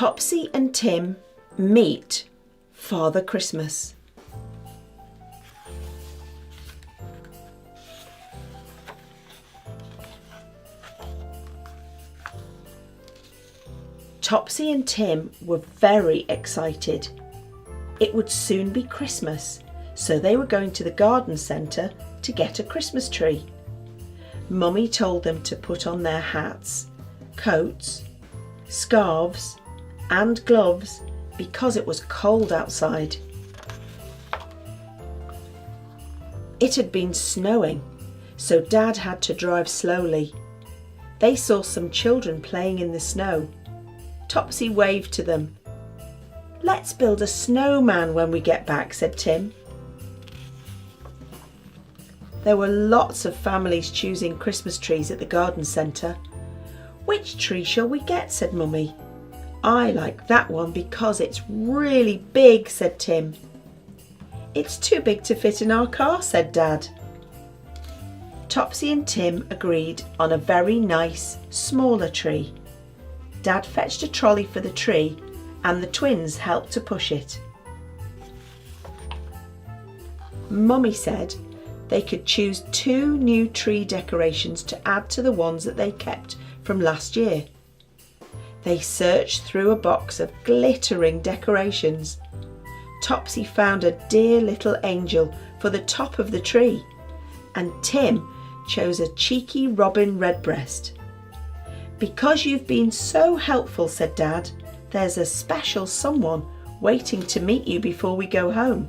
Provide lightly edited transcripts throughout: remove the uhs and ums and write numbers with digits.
Topsy and Tim meet Father Christmas. Topsy and Tim were very excited. It would soon be Christmas, so they were going to the garden centre to get a Christmas tree. Mummy told them to put on their hats, coats, scarves and gloves because it was cold outside. It had been snowing, so Dad had to drive slowly. They saw some children playing in the snow. Topsy waved to them. "Let's build a snowman when we get back," said Tim. There were lots of families choosing Christmas trees at the garden centre. "Which tree shall we get?" said Mummy. "I like that one because it's really big," said Tim. "It's too big to fit in our car," said Dad. Topsy and Tim agreed on a very nice, smaller tree. Dad fetched a trolley for the tree and the twins helped to push it. Mummy said they could choose 2 new tree decorations to add to the ones that they kept from last year. They searched through a box of glittering decorations. Topsy found a dear little angel for the top of the tree, and Tim chose a cheeky robin redbreast. "Because you've been so helpful," said Dad, "there's a special someone waiting to meet you before we go home."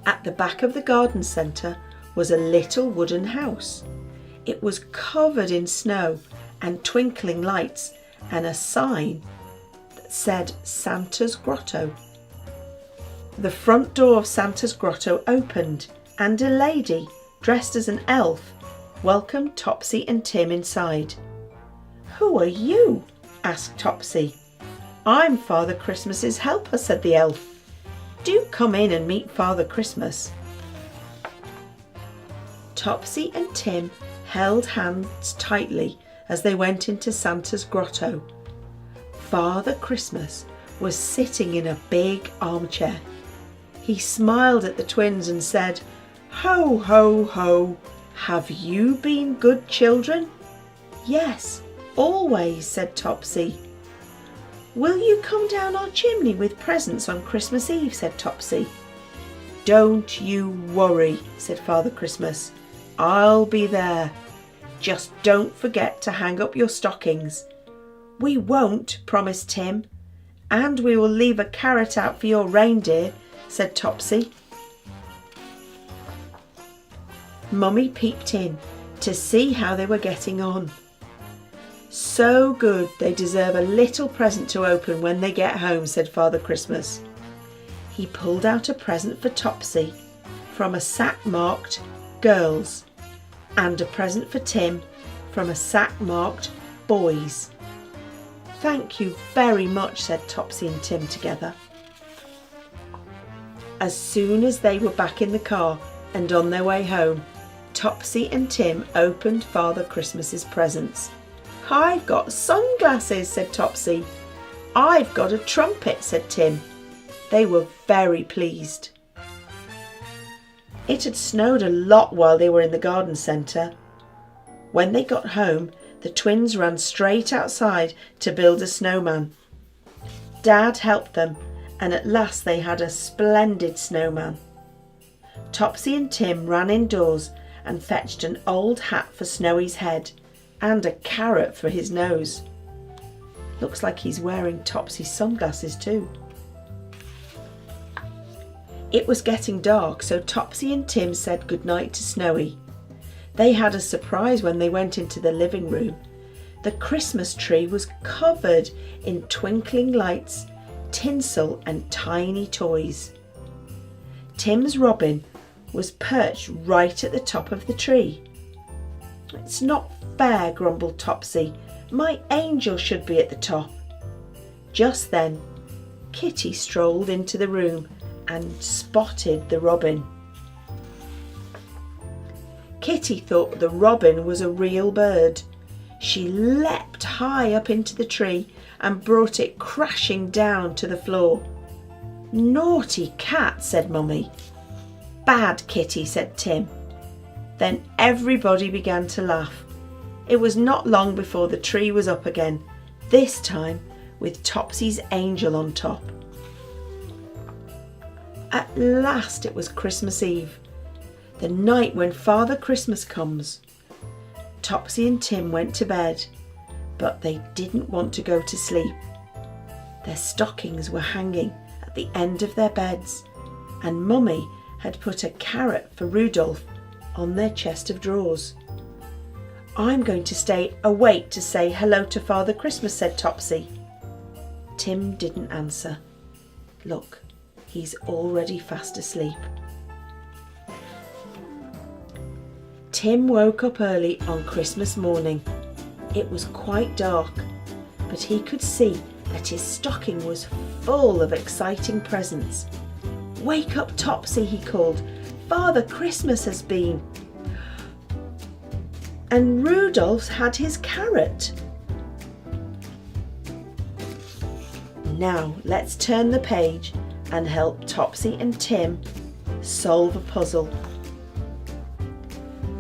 At the back of the garden centre was a little wooden house. It was covered in snow and twinkling lights and a sign that said Santa's Grotto. The front door of Santa's Grotto opened and a lady dressed as an elf welcomed Topsy and Tim inside. "Who are you?" asked Topsy. "I'm Father Christmas's helper," said the elf. "Do come in and meet Father Christmas." Topsy and Tim held hands tightly as they went into Santa's Grotto. Father Christmas was sitting in a big armchair. He smiled at the twins and said, "Ho, ho, ho! Have you been good children?" "Yes, always," said Topsy. "Will you come down our chimney with presents on Christmas Eve?" said Topsy. "Don't you worry," said Father Christmas. "I'll be there. Just don't forget to hang up your stockings." "We won't," promised Tim. "And we will leave a carrot out for your reindeer," said Topsy. Mummy peeped in to see how they were getting on. "So good, they deserve a little present to open when they get home," said Father Christmas. He pulled out a present for Topsy from a sack marked Girls and a present for Tim from a sack marked Boys. "Thank you very much," said Topsy and Tim together. As soon as they were back in the car and on their way home, Topsy and Tim opened Father Christmas's presents. "I've got sunglasses," said Topsy. "I've got a trumpet," said Tim. They were very pleased. It had snowed a lot while they were in the garden centre. When they got home, the twins ran straight outside to build a snowman. Dad helped them, and at last they had a splendid snowman. Topsy and Tim ran indoors and fetched an old hat for Snowy's head and a carrot for his nose. Looks like he's wearing Topsy's sunglasses too. It was getting dark, so Topsy and Tim said goodnight to Snowy. They had a surprise when they went into the living room. The Christmas tree was covered in twinkling lights, tinsel and tiny toys. Tim's robin was perched right at the top of the tree. "It's not fair," grumbled Topsy. "My angel should be at the top." Just then, Kitty strolled into the room and spotted the robin. Kitty thought the robin was a real bird. She leapt high up into the tree and brought it crashing down to the floor. "Naughty cat," said Mummy. "Bad kitty," said Tim. Then everybody began to laugh. It was not long before the tree was up again, this time with Topsy's angel on top. At last it was Christmas Eve, the night when Father Christmas comes. Topsy and Tim went to bed, but they didn't want to go to sleep. Their stockings were hanging at the end of their beds, and Mummy had put a carrot for Rudolph on their chest of drawers. "I'm going to stay awake to say hello to Father Christmas," said Topsy. Tim didn't answer. Look, he's already fast asleep. Tim woke up early on Christmas morning. It was quite dark, but he could see that his stocking was full of exciting presents. "Wake up, Topsy," he called. "Father Christmas has been. And Rudolph's had his carrot." Now let's turn the page and help Topsy and Tim solve a puzzle.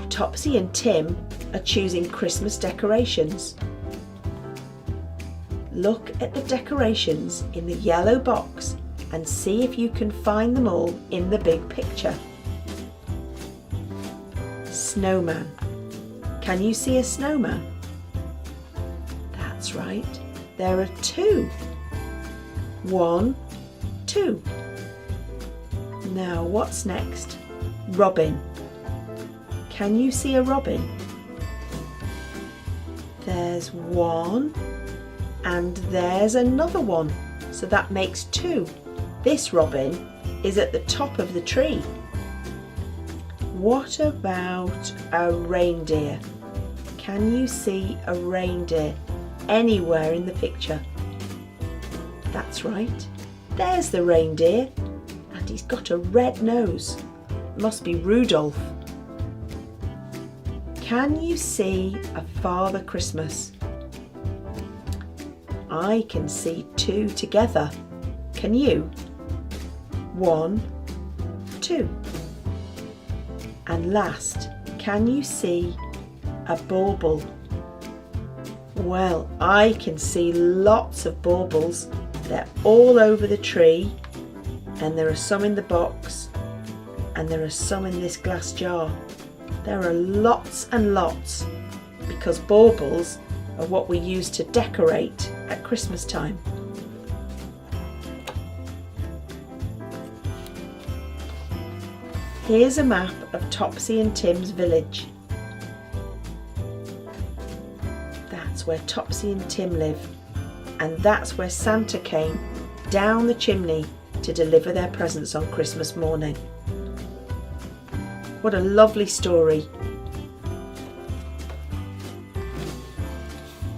Topsy and Tim are choosing Christmas decorations. Look at the decorations in the yellow box and see if you can find them all in the big picture. Snowman. Can you see a snowman? That's right, there are two. 1, 2. Now what's next? Robin. Can you see a robin? There's 1 and there's another one, so that makes 2. This robin is at the top of the tree. What about a reindeer? Can you see a reindeer anywhere in the picture? That's right, there's the reindeer, and he's got a red nose. Must be Rudolph. Can you see a Father Christmas? I can see 2 together. Can you? 1, 2. And last, can you see a bauble? Well, I can see lots of baubles. They're all over the tree, and there are some in the box, and there are some in this glass jar. There are lots and lots, because baubles are what we use to decorate at Christmas time. Here's a map of Topsy and Tim's village. That's where Topsy and Tim live, and that's where Santa came down the chimney to deliver their presents on Christmas morning. What a lovely story.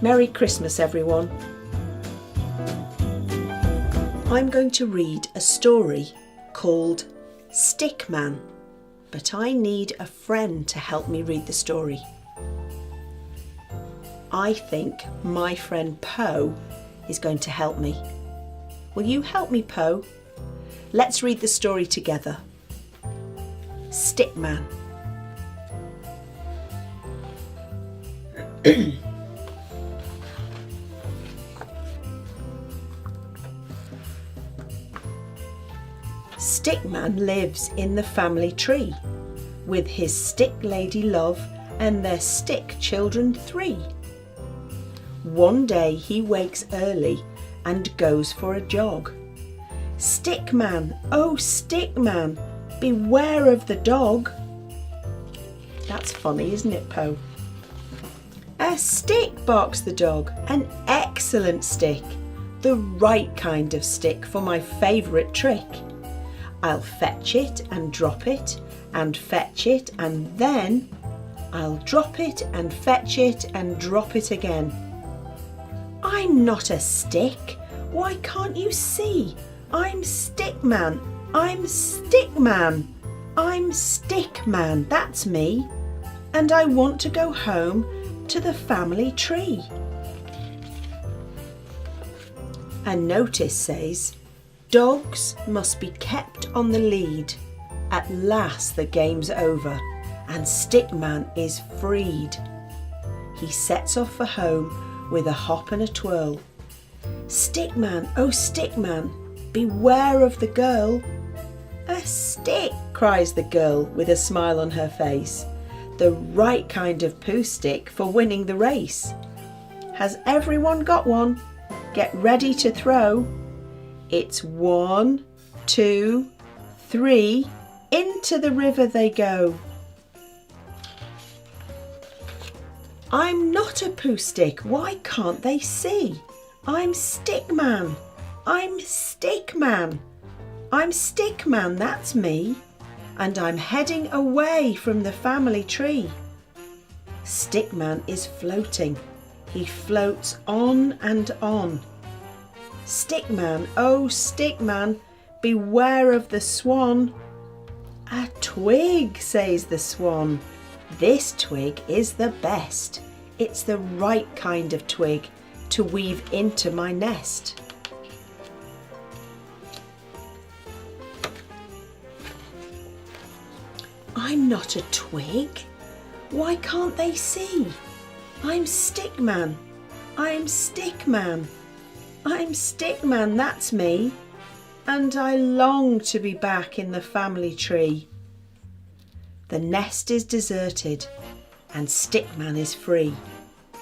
Merry Christmas, everyone. I'm going to read a story called Stickman, but I need a friend to help me read the story. I think my friend Poe is going to help me. Will you help me, Poe? Let's read the story together. Stickman. Stickman lives in the family tree with his stick lady love and their stick children 3. One day he wakes early and goes for a jog. Stickman, oh Stickman, beware of the dog. That's funny, isn't it, Poe? A stick, barks the dog, an excellent stick, the right kind of stick for my favourite trick. I'll fetch it and drop it and fetch it, and then I'll drop it and fetch it and drop it again. I'm not a stick. Why can't you see? I'm Stickman. I'm Stickman. I'm Stickman. That's me. And I want to go home to the family tree. A notice says, dogs must be kept on the lead. At last the game's over and Stickman is freed. He sets off for home with a hop and a twirl. Stickman, oh Stickman, beware of the girl. A stick, cries the girl with a smile on her face. The right kind of poo stick for winning the race. Has everyone got one? Get ready to throw. It's 1, 2, 3, into the river they go. I'm not a poo stick, why can't they see? I'm Stickman, I'm Stickman, I'm Stickman, that's me, and I'm heading away from the family tree. Stickman is floating, he floats on and on. Stickman, oh Stickman, beware of the swan. A twig, says the swan. This twig is the best. It's the right kind of twig to weave into my nest. I'm not a twig. Why can't they see? I'm Stickman. I'm Stickman. I'm Stickman, that's me. And I long to be back in the family tree. The nest is deserted and Stickman is free.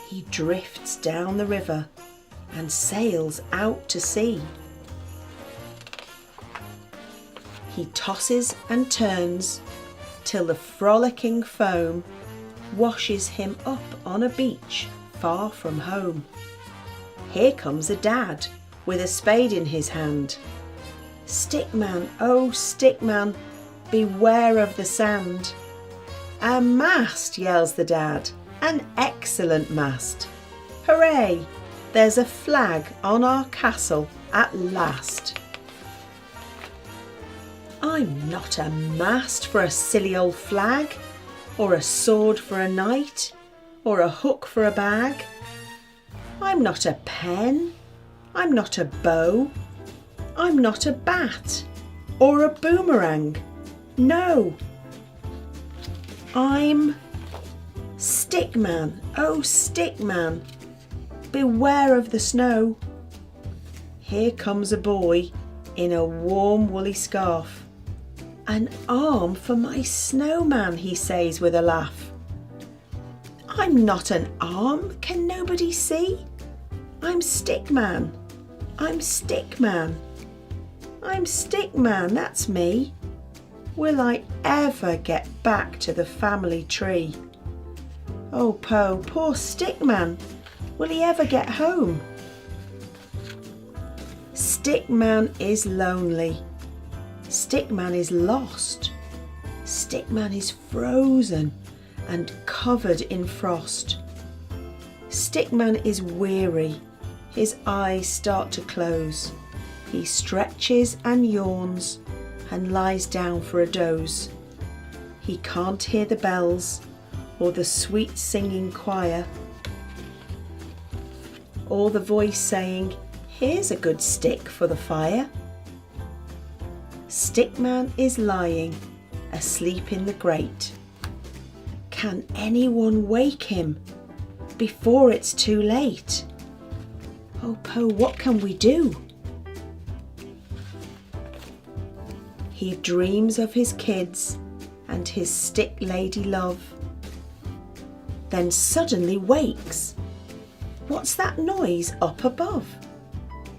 He drifts down the river and sails out to sea. He tosses and turns till the frolicking foam washes him up on a beach far from home. Here comes a dad with a spade in his hand. Stickman, oh Stickman, beware of the sand. A mast, yells the dad, an excellent mast. Hooray, there's a flag on our castle at last. I'm not a mast for a silly old flag, or a sword for a knight, or a hook for a bag. I'm not a pen, I'm not a bow, I'm not a bat, or a boomerang, no. I'm Stickman, oh Stickman, beware of the snow. Here comes a boy in a warm woolly scarf. An arm for my snowman, he says with a laugh. I'm not an arm, can nobody see? I'm Stickman, I'm Stickman, I'm Stickman, that's me. Will I ever get back to the family tree? Oh Po, poor Stickman, will he ever get home? Stickman is lonely. Stickman is lost. Stickman is frozen and covered in frost. Stickman is weary. His eyes start to close. He stretches and yawns and lies down for a doze. He can't hear the bells or the sweet singing choir, or the voice saying, here's a good stick for the fire. Stickman is lying asleep in the grate. Can anyone wake him before it's too late? Oh Po, what can we do? He dreams of his kids and his stick lady love. Then suddenly wakes. What's that noise up above?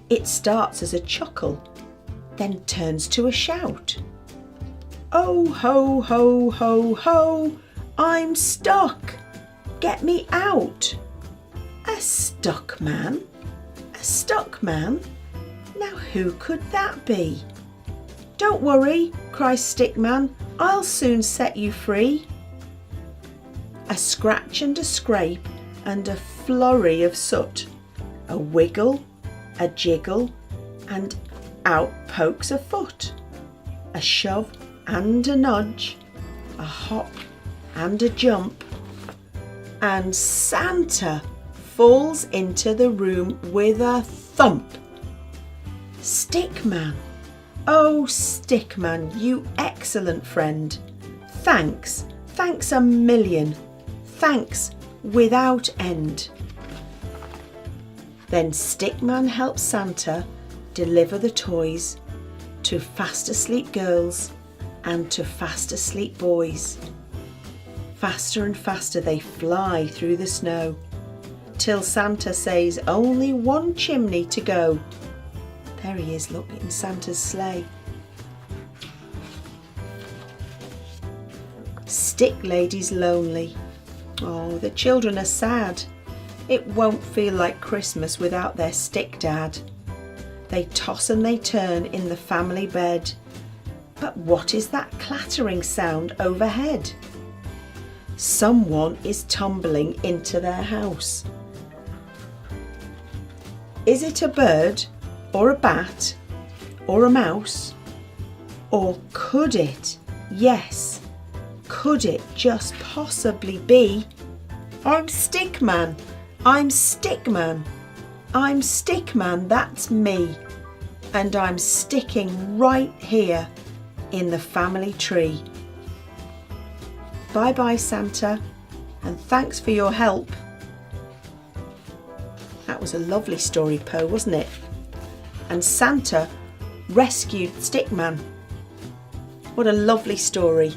It starts as a chuckle, then turns to a shout. Oh ho ho ho ho, I'm stuck, get me out. A stuck man? A stuck man? Now who could that be? Don't worry, cries Stickman, I'll soon set you free. A scratch and a scrape and a flurry of soot, a wiggle, a jiggle, and out pokes a foot. A shove and a nudge, a hop and a jump. and Santa falls into the room with a thump. Stickman, oh Stickman, you excellent friend. Thanks a million. Thanks without end. Then Stickman helps Santa deliver the toys to fast asleep girls and to fast asleep boys. Faster and faster they fly through the snow, till Santa says only one chimney to go. There he is, look, in Santa's sleigh. Stick Lady's lonely. Oh, the children are sad. It won't feel like Christmas without their stick dad. They toss and they turn in the family bed. But what is that clattering sound overhead? Someone is tumbling into their house. Is it a bird or a bat or a mouse? Or could it, yes, could it just possibly be? I'm Stickman, I'm Stickman, I'm Stickman, that's me. And I'm sticking right here in the family tree. Bye bye Santa, and thanks for your help. That was a lovely story, Poe, wasn't it? And Santa rescued Stickman. What a lovely story.